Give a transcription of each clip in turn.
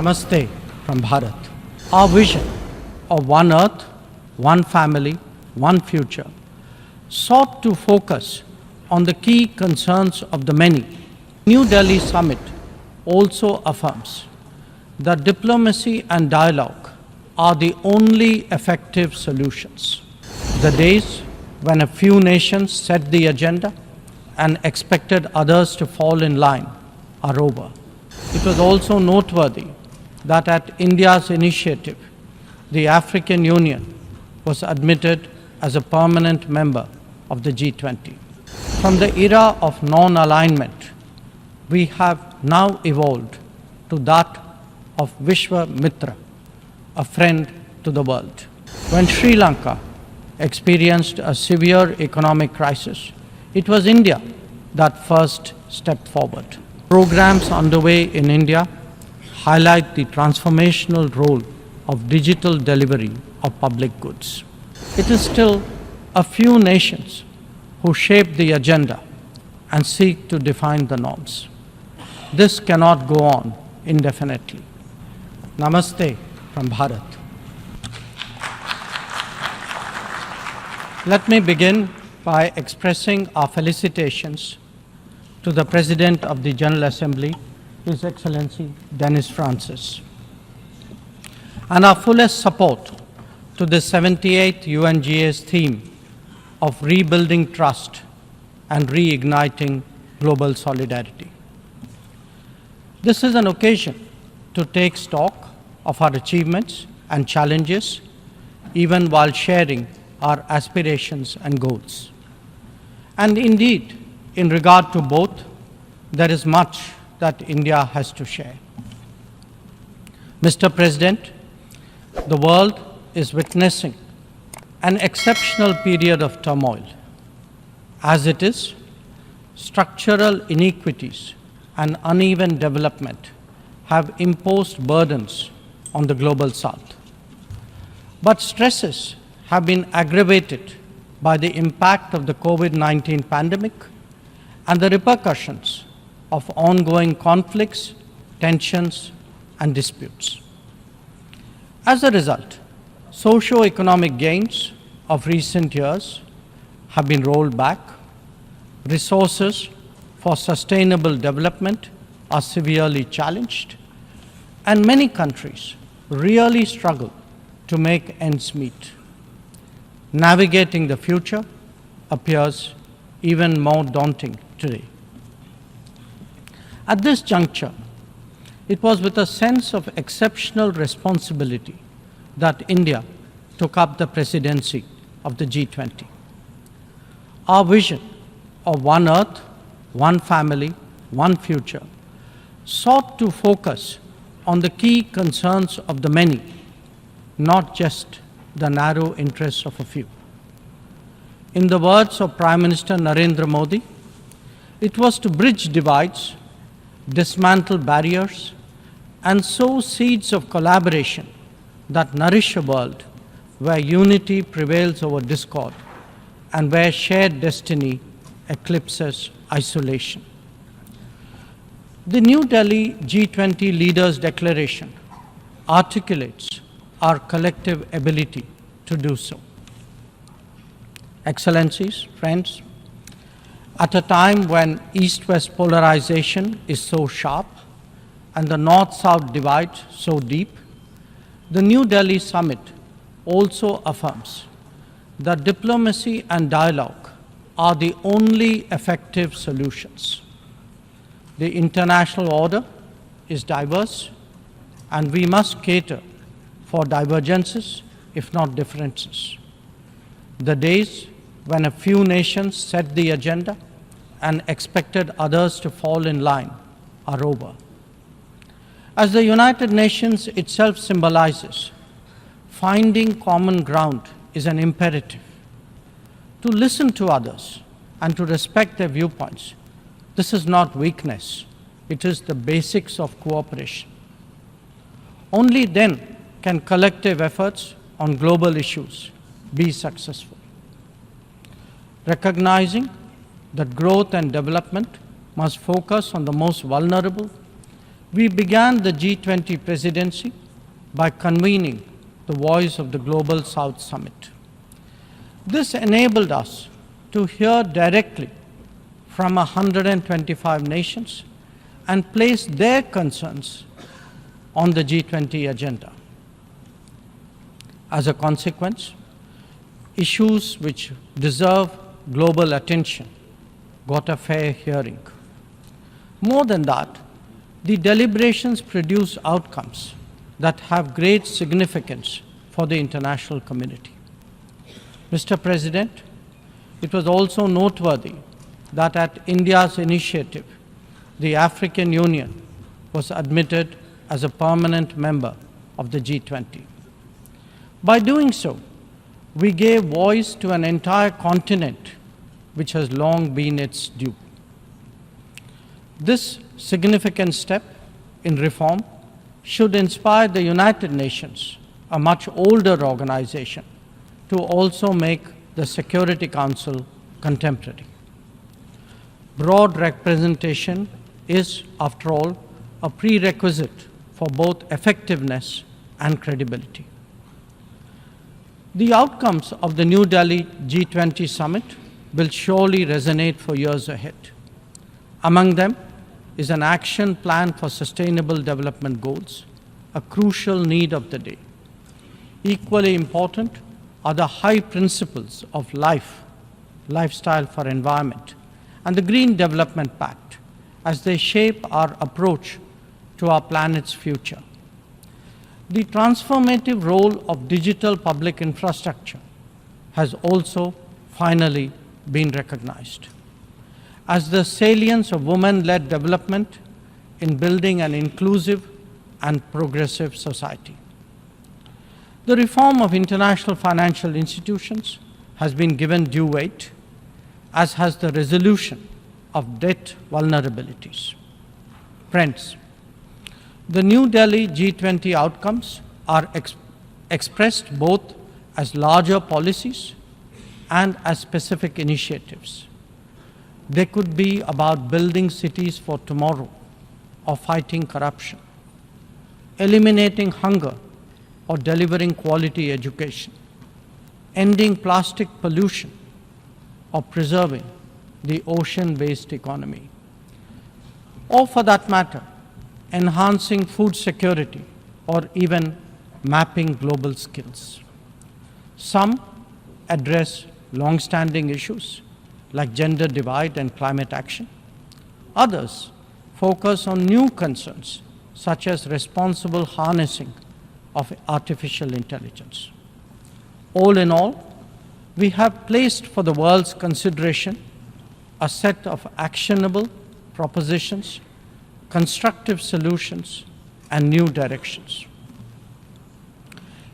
Namaste from Bharat. Our vision of one Earth, one family, one future sought to focus on the key concerns of the many. New Delhi Summit also affirms that diplomacy and dialogue are the only effective solutions. The days when a few nations set the agenda and expected others to fall in line are over. It was also noteworthy that at India's initiative, the African Union was admitted as a permanent member of the G20. From the era of non-alignment, we have now evolved to that of Vishwa Mitra, a friend to the world. When Sri Lanka experienced a severe economic crisis, it was India that first stepped forward. Programs underway in India highlight the transformational role of digital delivery of public goods. It is still a few nations who shape the agenda and seek to define the norms. This cannot go on indefinitely. Namaste from Bharat. Let me begin by expressing our felicitations to the President of the General Assembly, His Excellency Dennis Francis, and our fullest support to the 78th UNGA's theme of rebuilding trust and reigniting global solidarity. This is an occasion to take stock of our achievements and challenges, even while sharing our aspirations and goals. And indeed, in regard to both, there is much that India has to share. Mr. President, the world is witnessing an exceptional period of turmoil. As it is, structural inequities and uneven development have imposed burdens on the global South. But stresses have been aggravated by the impact of the COVID-19 pandemic and the repercussions of ongoing conflicts, tensions, and disputes. As a result, socio-economic gains of recent years have been rolled back, resources for sustainable development are severely challenged, and many countries really struggle to make ends meet. Navigating the future appears even more daunting today. At this juncture, it was with a sense of exceptional responsibility that India took up the presidency of the G20. Our vision of one Earth, one family, one future sought to focus on the key concerns of the many, not just the narrow interests of a few. In the words of Prime Minister Narendra Modi, it was to bridge divides, dismantle barriers, and sow seeds of collaboration that nourish a world where unity prevails over discord and where shared destiny eclipses isolation. The New Delhi G20 Leaders' Declaration articulates our collective ability to do so. Excellencies, friends, at a time when East-West polarization is so sharp and the North-South divide so deep, the New Delhi Summit also affirms that diplomacy and dialogue are the only effective solutions. The international order is diverse, and we must cater for divergences, if not differences. The days when a few nations set the agenda and expected others to fall in line are over. As the United Nations itself symbolizes, finding common ground is an imperative. To listen to others and to respect their viewpoints, this is not weakness, it is the basics of cooperation. Only then can collective efforts on global issues be successful. Recognizing that growth and development must focus on the most vulnerable, We began the G20 presidency by convening the Voice of the Global South Summit. This enabled us to hear directly from 125 nations and place their concerns on the G20 agenda. As a consequence, issues which deserve global attention got a fair hearing. More than that, the deliberations produced outcomes that have great significance for the international community. Mr. President, it was also noteworthy that at India's initiative, the African Union was admitted as a permanent member of the G20. By doing so, we gave voice to an entire continent which has long been its due. This significant step in reform should inspire the United Nations, a much older organization, to also make the Security Council contemporary. Broad representation is, after all, a prerequisite for both effectiveness and credibility. The outcomes of the New Delhi G20 summit will surely resonate for years ahead. Among them is an action plan for sustainable development goals, a crucial need of the day. Equally important are the high principles of lifestyle for environment, and the Green Development Pact as they shape our approach to our planet's future. The transformative role of digital public infrastructure has also finally been recognized, as the salience of women-led development in building an inclusive and progressive society. The reform of international financial institutions has been given due weight, as has the resolution of debt vulnerabilities. Friends, the New Delhi G20 outcomes are expressed both as larger policies and as specific initiatives. They could be about building cities for tomorrow, or fighting corruption, eliminating hunger, or delivering quality education, ending plastic pollution, or preserving the ocean-based economy, or for that matter, enhancing food security, or even mapping global skills. Some address long-standing issues like gender divide and climate action. Others focus on new concerns such as responsible harnessing of artificial intelligence. All in all, we have placed for the world's consideration a set of actionable propositions, constructive solutions, and new directions.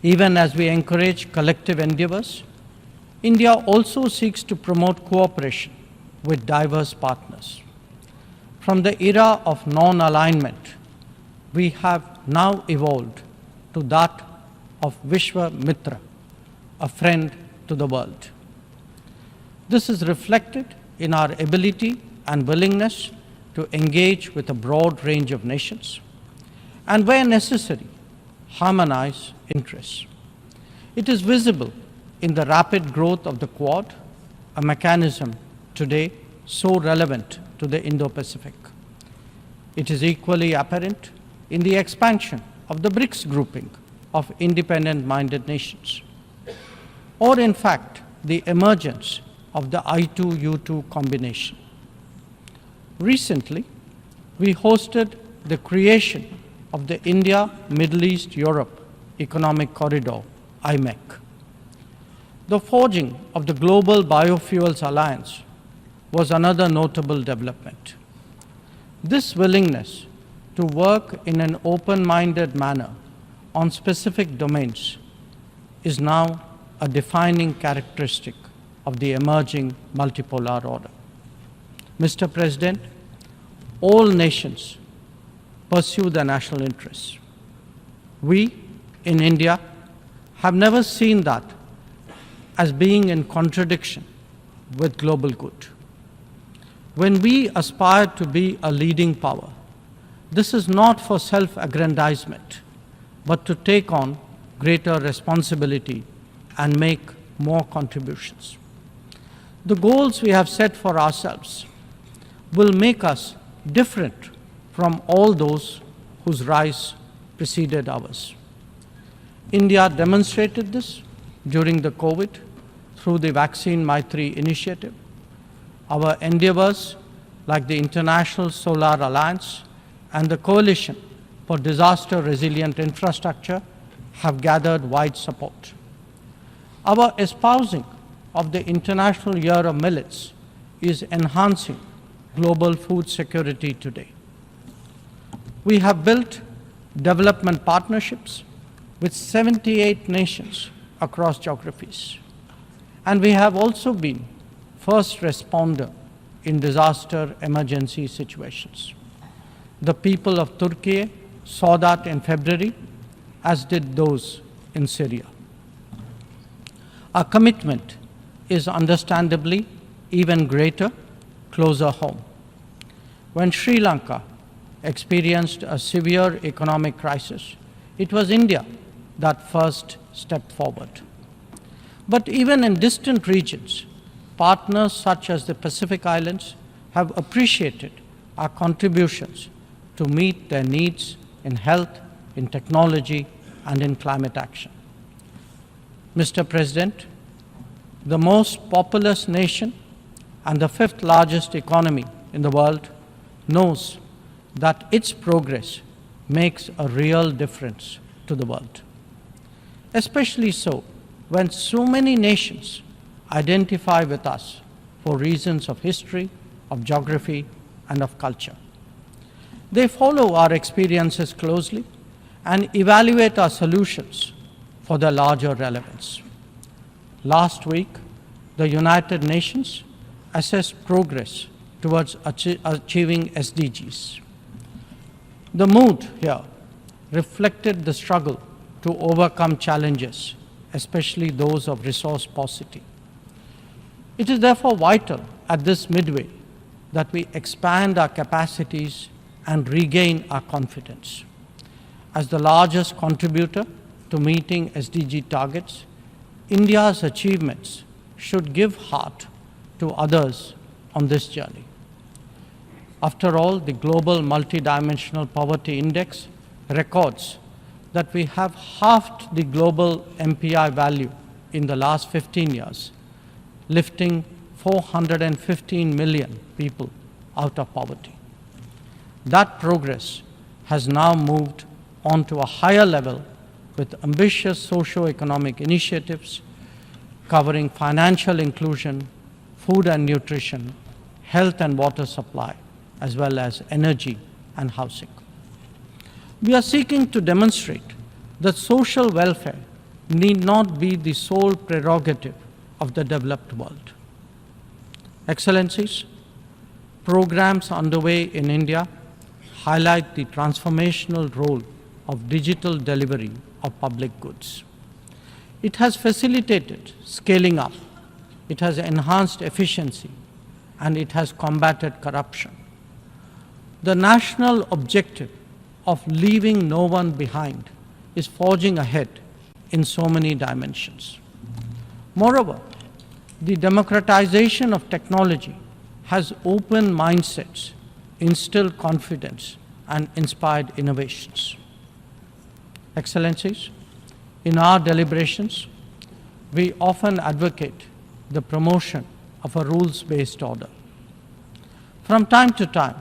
Even as we encourage collective endeavors, India also seeks to promote cooperation with diverse partners. From the era of non-alignment, we have now evolved to that of Vishwa Mitra, a friend to the world. This is reflected in our ability and willingness to engage with a broad range of nations, and where necessary, harmonize interests. It is visible in the rapid growth of the Quad, a mechanism today so relevant to the Indo-Pacific. It is equally apparent in the expansion of the BRICS grouping of independent-minded nations, or in fact, the emergence of the I2U2 combination. Recently, we hosted the creation of the India, Middle East, Europe Economic Corridor, IMEC. The forging of the Global Biofuels Alliance was another notable development. This willingness to work in an open-minded manner on specific domains is now a defining characteristic of the emerging multipolar order. Mr. President, all nations pursue their national interests. We, in India, have never seen that as being in contradiction with global good. When we aspire to be a leading power, This is not for self-aggrandizement, but to take on greater responsibility and make more contributions. The goals we have set for ourselves will make us different from all those whose rise preceded ours. India demonstrated this during the COVID through the Vaccine Mantri initiative. Our endeavors, like the International Solar Alliance and the Coalition for Disaster Resilient Infrastructure, have gathered wide support. Our espousing of the International Year of Millets is enhancing global food security today. We have built development partnerships with 78 nations across geographies. And we have also been first responder in disaster emergency situations. The people of Turkey saw that in February, as did those in Syria. Our commitment is understandably even greater closer home. When Sri Lanka experienced a severe economic crisis, it was India that first stepped forward. But even in distant regions, partners such as the Pacific Islands have appreciated our contributions to meet their needs in health, in technology, and in climate action. Mr. President, the most populous nation and the fifth largest economy in the world knows that its progress makes a real difference to the world. Especially so when so many nations identify with us for reasons of history, of geography, and of culture. They follow our experiences closely and evaluate our solutions for their larger relevance. Last week, the United Nations assessed progress towards achieving SDGs. The mood here reflected the struggle to overcome challenges, especially those of resource paucity. It is therefore vital at this midway that we expand our capacities and regain our confidence. As the largest contributor to meeting SDG targets, India's achievements should give heart to others on this journey. After all, the Global Multidimensional Poverty Index records that we have halved the global MPI value in the last 15 years, lifting 415 million people out of poverty. That progress has now moved on to a higher level with ambitious socio-economic initiatives covering financial inclusion, food and nutrition, health and water supply, as well as energy and housing. We are seeking to demonstrate that social welfare need not be the sole prerogative of the developed world. Excellencies, programs underway in India highlight the transformational role of digital delivery of public goods. It has facilitated scaling up, it has enhanced efficiency, and it has combated corruption. The national objective of leaving no one behind is forging ahead in so many dimensions. Moreover, the democratization of technology has opened mindsets, instilled confidence, and inspired innovations. Excellencies, in our deliberations, we often advocate the promotion of a rules-based order. From time to time,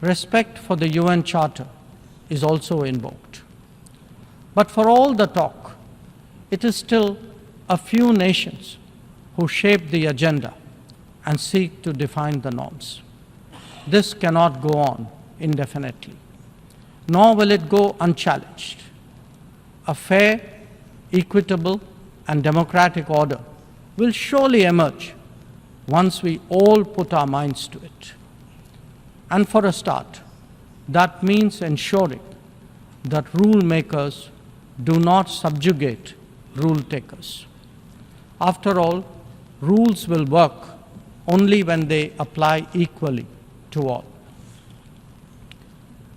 respect for the UN Charter is also invoked. But for all the talk, it is still a few nations who shape the agenda and seek to define the norms. This cannot go on indefinitely, nor will it go unchallenged. A fair, equitable, and democratic order will surely emerge once we all put our minds to it. And for a start, that means ensuring that rule makers do not subjugate rule takers. After all, rules will work only when they apply equally to all.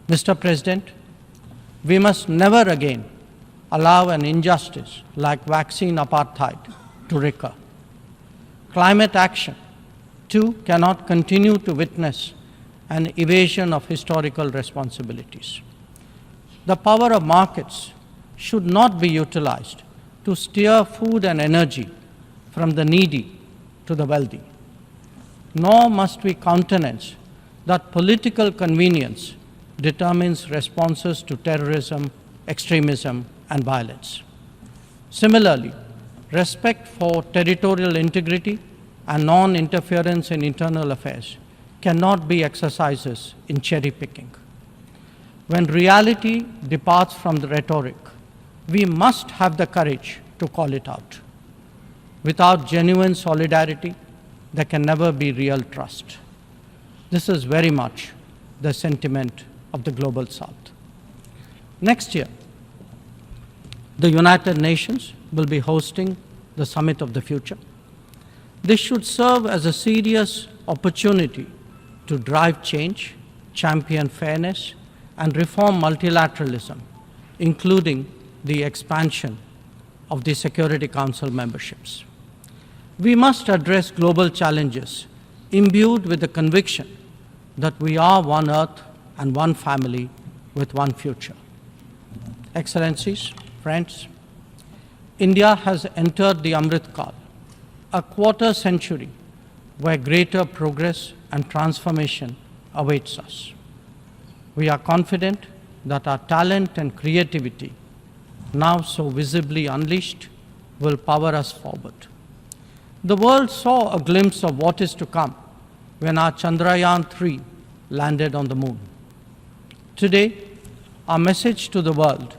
Mr. President, we must never again allow an injustice like vaccine apartheid to recur. Climate action, too, cannot continue to witness an evasion of historical responsibilities. The power of markets should not be utilized to steer food and energy from the needy to the wealthy. Nor must we countenance that political convenience determines responses to terrorism, extremism, and violence. Similarly, respect for territorial integrity and non-interference in internal affairs cannot be exercises in cherry-picking. When reality departs from the rhetoric, we must have the courage to call it out. Without genuine solidarity, there can never be real trust. This is very much the sentiment of the Global South. Next year, the United Nations will be hosting the Summit of the Future. This should serve as a serious opportunity to drive change, champion fairness, and reform multilateralism, including the expansion of the Security Council memberships. We must address global challenges imbued with the conviction that we are one Earth and one family with one future. Excellencies, friends, India has entered the Amrit Kal, a quarter century where greater progress and transformation awaits us. We are confident that our talent and creativity, now so visibly unleashed, will power us forward. The world saw a glimpse of what is to come when our Chandrayaan-3 landed on the moon. Today, our message to the world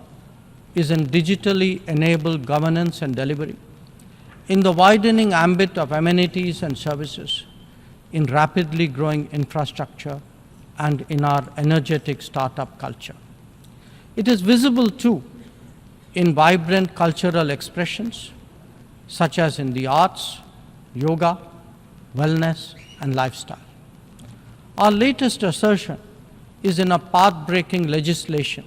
is in digitally enabled governance and delivery, in the widening ambit of amenities and services, in rapidly growing infrastructure, and in our energetic startup culture. It is visible too in vibrant cultural expressions, such as in the arts, yoga, wellness, and lifestyle. Our latest assertion is in a path-breaking legislation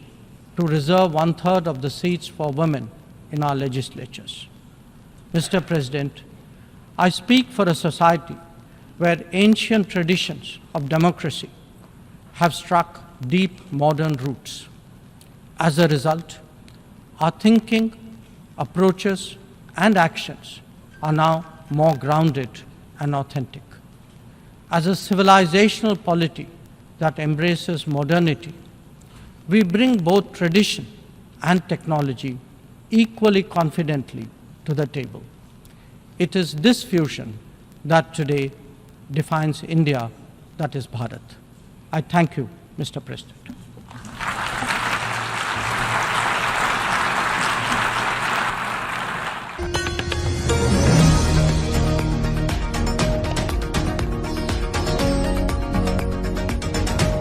to reserve 1/3 of the seats for women in our legislatures. Mr. President, I speak for a society where ancient traditions of democracy have struck deep modern roots. As a result, our thinking, approaches, and actions are now more grounded and authentic. As a civilizational polity that embraces modernity, we bring both tradition and technology equally confidently to the table. It is this fusion that today defines India, that is Bharat. I thank you, Mr. President.